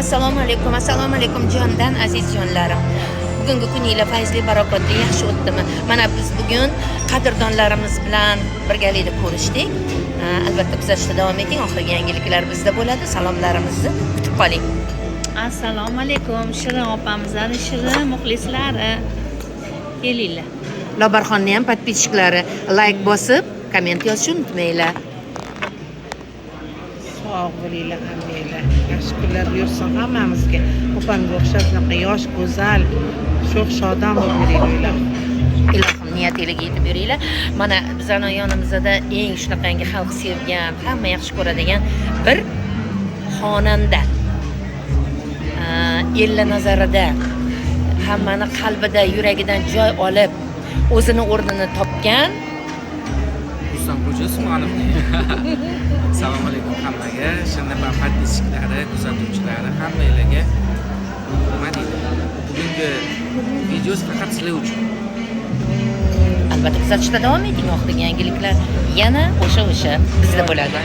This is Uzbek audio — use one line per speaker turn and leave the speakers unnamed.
Assalomu alaykum jondan aziz jonlarim. Bugungi kuninglar fayzli, barakotli, yaxshi o'tdimi? Mana biz bugun qadrdonlarimiz bilan birgalikda ko'rishdik. Albatta kuzatishda davom eting. Oxirgi yangiliklar bizda bo'ladi. Salomlarimizni kutib qoling.
Assalomu alaykum Shirin opamizning shirin muxlislari. Kelinglar.
Lobarxonni ham podpischiklari like bosib, komment yozishni unutmanglar.
Sog' bo'linglar hammanglar. Yaxshi kunlar buyursin hammamizga. Opamga o'xshab shunaqa yosh, go'zal, sho'x shodon bo'lib yuringlar.
Ilohim niyatingizga yetib yuringlar. Mana bizning yonimizda eng shunaqangi xalq sevgan, hamma yaxshi ko'radigan bir xonanda. Ella nazarida, hammani qalbida, yuragidan joy olib, o'zini o'rnini topgan
Rustam Xo'ja Usmonovning. Assalomu alaykum hammaga, Shirinapam podpischiklari, kuzatuvchilari, hammalarga. Nima deydi? Bugungi videosi faqat sizlar uchun.
albatta kuzatishda davom eting. Oxirgi yangiliklar yana o'sha bizda bo'ladi.